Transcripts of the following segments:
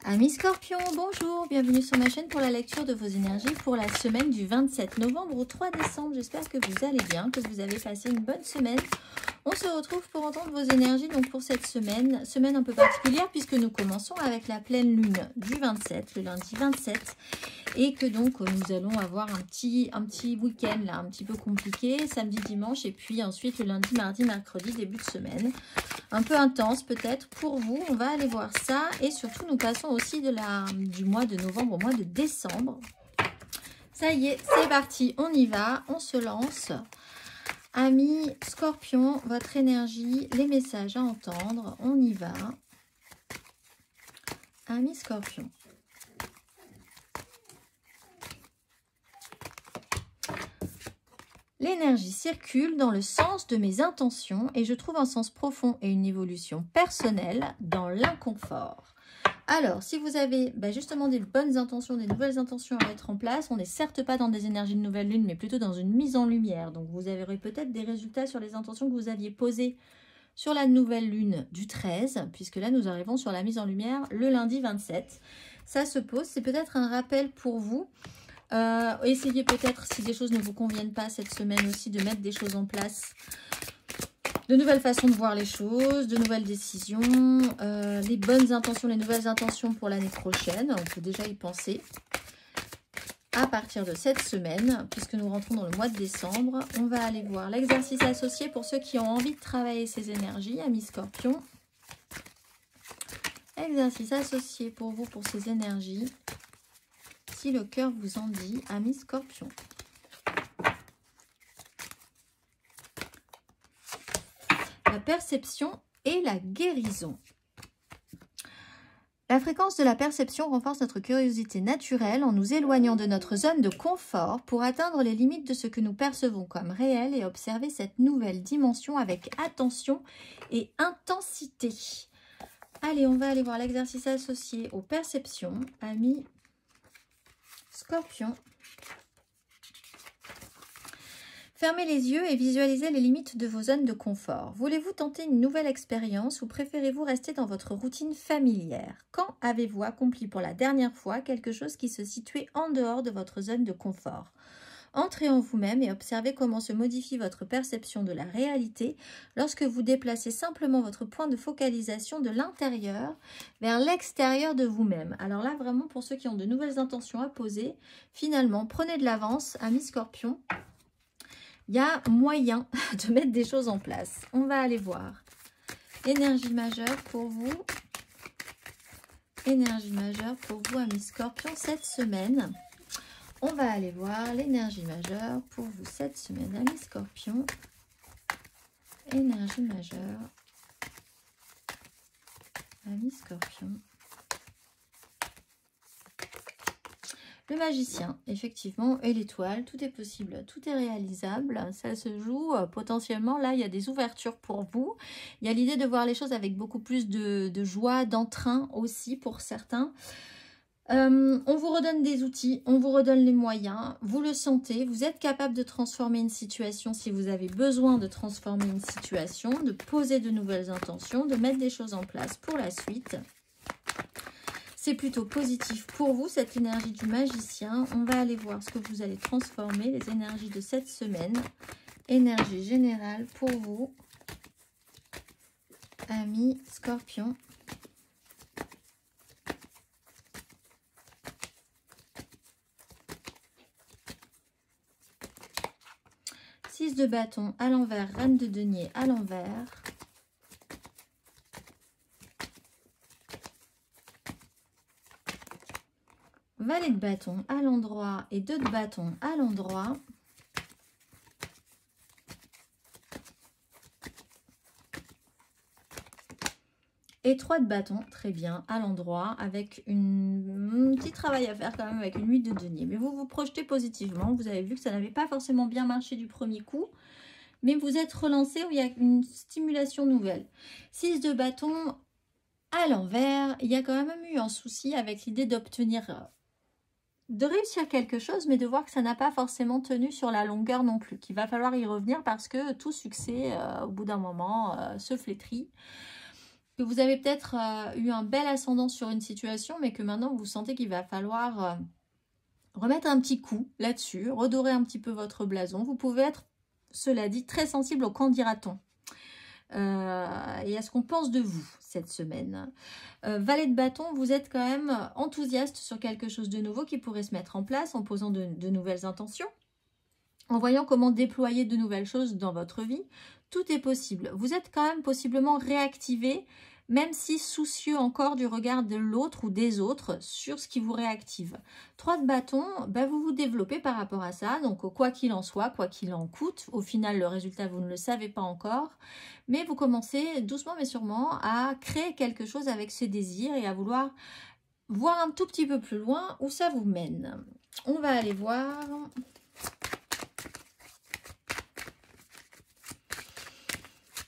Amis Scorpion, bonjour, bienvenue sur ma chaîne pour la lecture de vos énergies pour la semaine du 27 novembre au 3 décembre. J'espère que vous allez bien, que vous avez passé une bonne semaine. On se retrouve pour entendre vos énergies donc pour cette semaine un peu particulière puisque nous commençons avec la pleine lune du 27, le lundi 27. Et que donc nous allons avoir un petit week-end là, un petit peu compliqué, samedi, dimanche, et puis ensuite le lundi, mardi, mercredi, début de semaine. Un peu intense peut-être pour vous, on va aller voir ça. Et surtout nous passons aussi du mois de novembre au mois de décembre. Ça y est, c'est parti, on y va, on se lance. Amis Scorpion, votre énergie, les messages à entendre, on y va. Amis Scorpion. L'énergie circule dans le sens de mes intentions et je trouve un sens profond et une évolution personnelle dans l'inconfort. Alors, si vous avez justement des bonnes intentions, des nouvelles intentions à mettre en place, on n'est certes pas dans des énergies de nouvelle lune, mais plutôt dans une mise en lumière. Donc, vous aurez peut-être des résultats sur les intentions que vous aviez posées sur la nouvelle lune du 13, puisque là, nous arrivons sur la mise en lumière le lundi 27. Ça se pose, c'est peut-être un rappel pour vous. Essayez peut-être, si des choses ne vous conviennent pas cette semaine aussi, de mettre des choses en place. De nouvelles façons de voir les choses, de nouvelles décisions, les bonnes intentions, les nouvelles intentions pour l'année prochaine. On peut déjà y penser. À partir de cette semaine, puisque nous rentrons dans le mois de décembre, on va aller voir l'exercice associé pour ceux qui ont envie de travailler ces énergies, amis Scorpion. Exercice associé pour vous, pour ces énergies. Si le cœur vous en dit, amis Scorpion. La perception et la guérison. La fréquence de la perception renforce notre curiosité naturelle en nous éloignant de notre zone de confort pour atteindre les limites de ce que nous percevons comme réel et observer cette nouvelle dimension avec attention et intensité. Allez, on va aller voir l'exercice associé aux perceptions, amis Scorpion. Fermez les yeux et visualisez les limites de vos zones de confort. Voulez-vous tenter une nouvelle expérience ou préférez-vous rester dans votre routine familière? Quand avez-vous accompli pour la dernière fois quelque chose qui se situait en dehors de votre zone de confort? Entrez en vous-même et observez comment se modifie votre perception de la réalité lorsque vous déplacez simplement votre point de focalisation de l'intérieur vers l'extérieur de vous-même. Alors là, vraiment, pour ceux qui ont de nouvelles intentions à poser, finalement, prenez de l'avance, amis Scorpion. Il y a moyen de mettre des choses en place. On va aller voir. Énergie majeure pour vous. Énergie majeure pour vous, amis Scorpion, cette semaine. On va aller voir l'énergie majeure pour vous cette semaine, amis Scorpion. Énergie majeure, amis Scorpion. Le magicien, effectivement, et l'étoile, tout est possible, tout est réalisable, ça se joue potentiellement. Là, il y a des ouvertures pour vous. Il y a l'idée de voir les choses avec beaucoup plus de joie, d'entrain aussi pour certains. On vous redonne des outils, on vous redonne les moyens, vous le sentez, vous êtes capable de transformer une situation si vous avez besoin de transformer une situation, de poser de nouvelles intentions, de mettre des choses en place pour la suite. C'est plutôt positif pour vous, cette énergie du magicien. On va aller voir ce que vous allez transformer, les énergies de cette semaine. Énergie générale pour vous, amis Scorpion. De bâton à l'envers, reine de denier à l'envers. Valet de bâton à l'endroit et 2 de bâton à l'endroit. Et 3 de bâton, très bien, à l'endroit, avec un petit travail à faire quand même avec une 8 de denier. Mais vous vous projetez positivement. Vous avez vu que ça n'avait pas forcément bien marché du premier coup. Mais vous êtes relancé où il y a une stimulation nouvelle. 6 de bâton à l'envers. Il y a quand même eu un souci avec l'idée d'obtenir, de réussir quelque chose, mais de voir que ça n'a pas forcément tenu sur la longueur non plus. Qu'il va falloir y revenir parce que tout succès, au bout d'un moment, se flétrit. que vous avez peut-être eu un bel ascendant sur une situation, mais que maintenant vous sentez qu'il va falloir remettre un petit coup là-dessus, redorer un petit peu votre blason. Vous pouvez être, cela dit, très sensible au qu'en dira-t-on et à ce qu'on pense de vous cette semaine. Valet de bâton, vous êtes quand même enthousiaste sur quelque chose de nouveau qui pourrait se mettre en place en posant de nouvelles intentions, en voyant comment déployer de nouvelles choses dans votre vie. Tout est possible. Vous êtes quand même possiblement réactivé, même si soucieux encore du regard de l'autre ou des autres sur ce qui vous réactive. 3 de bâton, bah vous vous développez par rapport à ça. Donc, quoi qu'il en soit, quoi qu'il en coûte, au final, le résultat, vous ne le savez pas encore. Mais vous commencez doucement mais sûrement à créer quelque chose avec ce désir et à vouloir voir un tout petit peu plus loin où ça vous mène. On va aller voir...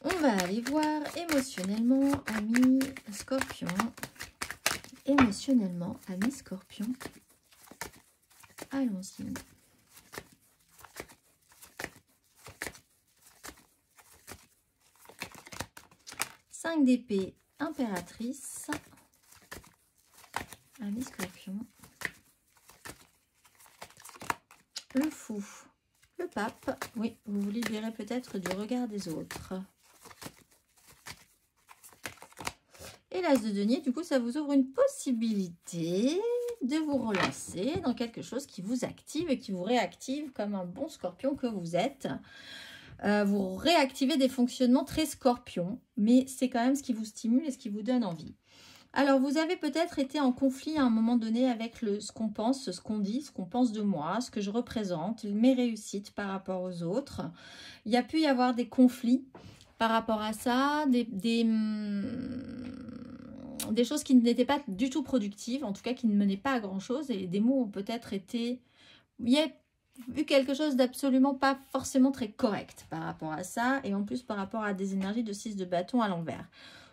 On va aller voir émotionnellement, amis Scorpion. Émotionnellement, amis Scorpion. Allons-y. Cinq d'épée, impératrice. Amis Scorpion. Le fou. Le pape. Oui, vous vous libérez peut-être du regard des autres. Et l'as de denier, du coup, ça vous ouvre une possibilité de vous relancer dans quelque chose qui vous active et qui vous réactive comme un bon scorpion que vous êtes. Vous réactivez des fonctionnements très scorpions, mais c'est quand même ce qui vous stimule et ce qui vous donne envie. Alors, vous avez peut-être été en conflit à un moment donné avec ce qu'on pense, ce qu'on dit, ce qu'on pense de moi, ce que je représente, mes réussites par rapport aux autres. Il y a pu y avoir des conflits par rapport à ça, des choses qui n'étaient pas du tout productives, en tout cas qui ne menaient pas à grand chose, et des mots ont peut-être été... Il y a eu quelque chose d'absolument pas forcément très correct par rapport à ça, et en plus par rapport à des énergies de 6 de bâton à l'envers.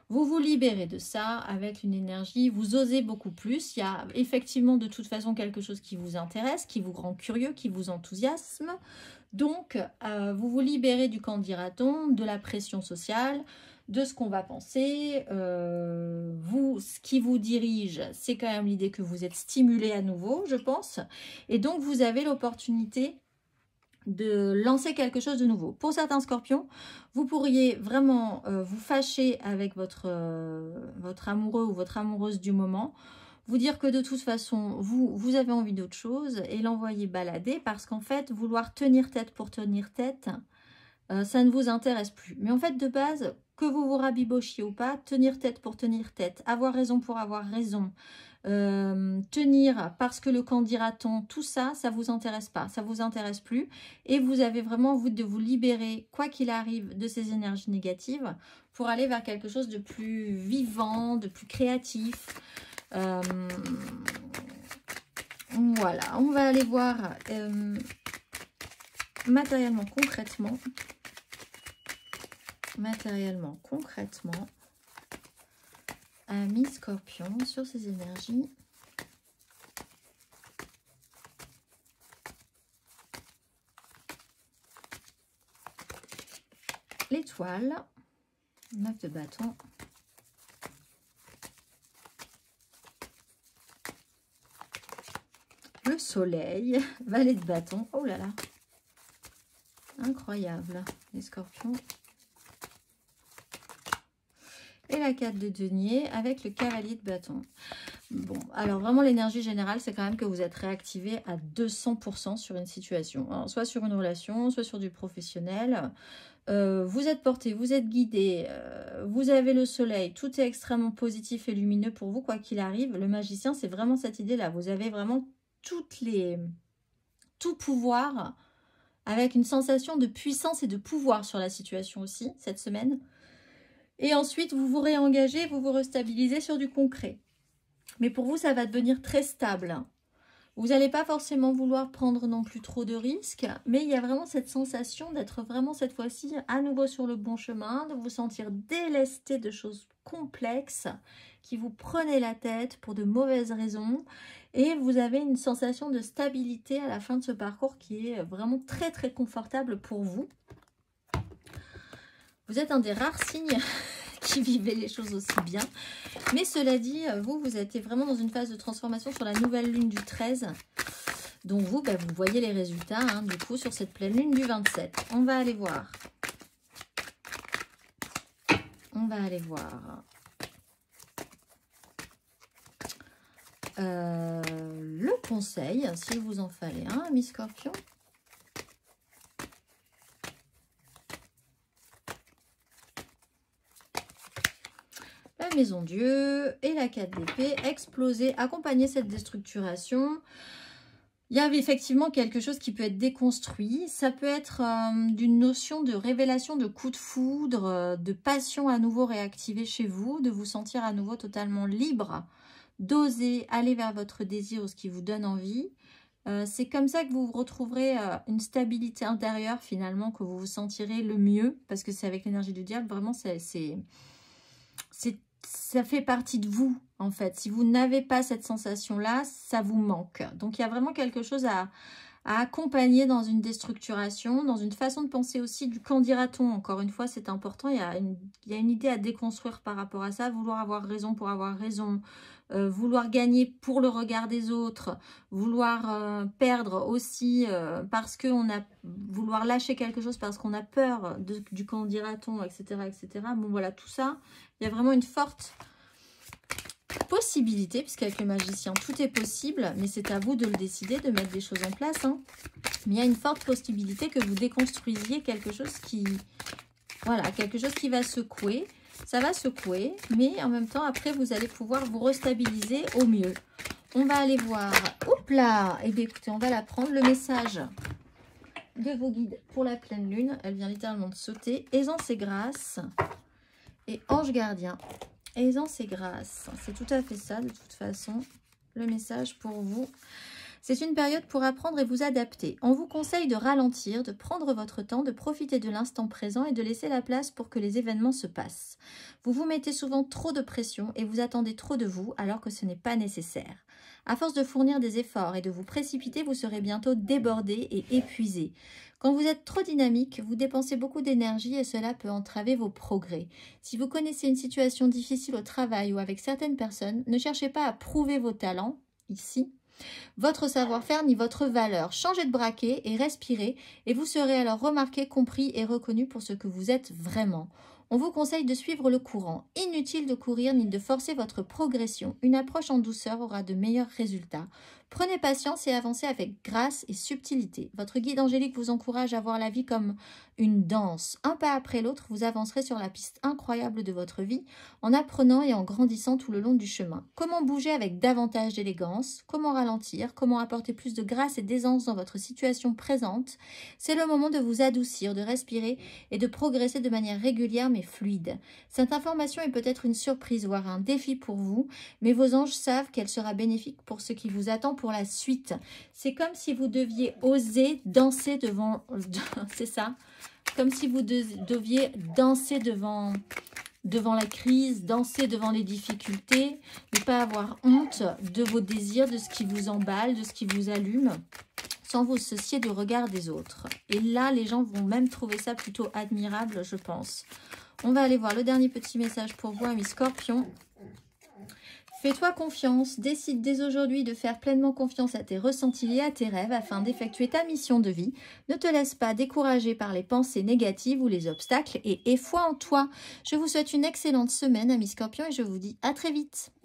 Vous vous libérez de ça avec une énergie, vous osez beaucoup plus, il y a effectivement de toute façon quelque chose qui vous intéresse, qui vous rend curieux, qui vous enthousiasme. Donc, vous vous libérez du qu'en dira-t-on, de la pression sociale, de ce qu'on va penser. Vous, ce qui vous dirige, c'est quand même l'idée que vous êtes stimulé à nouveau, je pense. Et donc, vous avez l'opportunité de lancer quelque chose de nouveau. Pour certains scorpions, vous pourriez vraiment vous fâcher avec votre amoureux ou votre amoureuse du moment, vous dire que de toute façon, vous avez envie d'autre chose et l'envoyer balader parce qu'en fait, vouloir tenir tête pour tenir tête, ça ne vous intéresse plus. Mais en fait, de base, que vous vous rabibochiez ou pas, tenir tête pour tenir tête, avoir raison pour avoir raison, tenir parce que le qu'en dira-t-on, tout ça, ça vous intéresse pas, ça vous intéresse plus. Et vous avez vraiment envie de vous libérer, quoi qu'il arrive, de ces énergies négatives pour aller vers quelque chose de plus vivant, de plus créatif. Voilà, on va aller voir matériellement, concrètement, amis Scorpion sur ces énergies. L'étoile, 9 de bâton. Le soleil, valet de bâton. Oh là là, incroyable, les scorpions. Et la 4 de denier avec le cavalier de bâton. Bon, alors vraiment l'énergie générale, c'est quand même que vous êtes réactivé à 200% sur une situation. Alors, soit sur une relation, soit sur du professionnel. Vous êtes porté, vous êtes guidé, vous avez le soleil, tout est extrêmement positif et lumineux pour vous, quoi qu'il arrive. Le magicien, c'est vraiment cette idée-là. Vous avez vraiment tout pouvoir, avec une sensation de puissance et de pouvoir sur la situation aussi, cette semaine. Et ensuite, vous vous réengagez, vous vous restabilisez sur du concret. Mais pour vous, ça va devenir très stable. Vous n'allez pas forcément vouloir prendre non plus trop de risques, mais il y a vraiment cette sensation d'être vraiment cette fois-ci à nouveau sur le bon chemin, de vous sentir délesté de choses complexes qui vous prenaient la tête pour de mauvaises raisons. Et vous avez une sensation de stabilité à la fin de ce parcours qui est vraiment très très confortable pour vous. Vous êtes un des rares signes qui vivaient les choses aussi bien. Mais cela dit, vous êtes vraiment dans une phase de transformation sur la nouvelle lune du 13. Donc vous, vous voyez les résultats, hein, du coup, sur cette pleine lune du 27. On va aller voir. On va aller voir. Le conseil, s'il vous en fallait un, ami Scorpion. La maison Dieu et la 4 d'épée, exploser, accompagner cette déstructuration. Il y a effectivement quelque chose qui peut être déconstruit. Ça peut être d'une notion de révélation, de coup de foudre, de passion à nouveau réactivée chez vous, de vous sentir à nouveau totalement libre, d'oser aller vers votre désir ou ce qui vous donne envie. C'est comme ça que vous retrouverez une stabilité intérieure finalement, que vous vous sentirez le mieux, parce que c'est avec l'énergie du diable, vraiment ça fait partie de vous en fait. Si vous n'avez pas cette sensation-là, ça vous manque. Donc il y a vraiment quelque chose à accompagner dans une déstructuration, dans une façon de penser aussi du qu'en dira-t-on. Encore une fois, c'est important. Il y a une idée à déconstruire par rapport à ça. Vouloir avoir raison pour avoir raison. Vouloir gagner pour le regard des autres. Vouloir perdre aussi parce qu'on a... Vouloir lâcher quelque chose parce qu'on a peur du qu'en dira-t-on, etc., etc. Bon, voilà, tout ça. Il y a vraiment une forte possibilité, puisqu'avec le magicien, tout est possible, mais c'est à vous de le décider, de mettre des choses en place. Hein. Mais il y a une forte possibilité que vous déconstruisiez quelque chose qui... Voilà, quelque chose qui va secouer. Ça va secouer, mais en même temps, après, vous allez pouvoir vous restabiliser au mieux. On va aller voir... Oups là. Eh bien, écoutez, on va la prendre. Le message de vos guides pour la pleine lune. Elle vient littéralement de sauter. Aisance et grâce. Et ange gardien. Aisance et grâce. C'est tout à fait ça, de toute façon. Le message pour vous. C'est une période pour apprendre et vous adapter. On vous conseille de ralentir, de prendre votre temps, de profiter de l'instant présent et de laisser la place pour que les événements se passent. Vous vous mettez souvent trop de pression et vous attendez trop de vous alors que ce n'est pas nécessaire. À force de fournir des efforts et de vous précipiter, vous serez bientôt débordé et épuisé. Quand vous êtes trop dynamique, vous dépensez beaucoup d'énergie et cela peut entraver vos progrès. Si vous connaissez une situation difficile au travail ou avec certaines personnes, ne cherchez pas à prouver vos talents, ici, votre savoir-faire ni votre valeur. Changez de braquet et respirez et vous serez alors remarqué, compris et reconnu pour ce que vous êtes vraiment. On vous conseille de suivre le courant. Inutile de courir ni de forcer votre progression. Une approche en douceur aura de meilleurs résultats. Prenez patience et avancez avec grâce et subtilité. Votre guide angélique vous encourage à voir la vie comme une danse. Un pas après l'autre, vous avancerez sur la piste incroyable de votre vie en apprenant et en grandissant tout le long du chemin. Comment bouger avec davantage d'élégance? Comment ralentir? Comment apporter plus de grâce et d'aisance dans votre situation présente? C'est le moment de vous adoucir, de respirer et de progresser de manière régulière mais fluide. Cette information est peut-être une surprise, voire un défi pour vous, mais vos anges savent qu'elle sera bénéfique pour ce qui vous attend pour la suite. C'est comme si vous deviez oser danser devant... C'est ça. Comme si vous deviez danser devant la crise, danser devant les difficultés, ne pas avoir honte de vos désirs, de ce qui vous emballe, de ce qui vous allume, sans vous soucier du regard des autres. Et là, les gens vont même trouver ça plutôt admirable, je pense. On va aller voir le dernier petit message pour vous, amis Scorpions. Fais-toi confiance, décide dès aujourd'hui de faire pleinement confiance à tes ressentis et à tes rêves afin d'effectuer ta mission de vie. Ne te laisse pas décourager par les pensées négatives ou les obstacles et aie foi en toi. Je vous souhaite une excellente semaine, amis Scorpions, et je vous dis à très vite.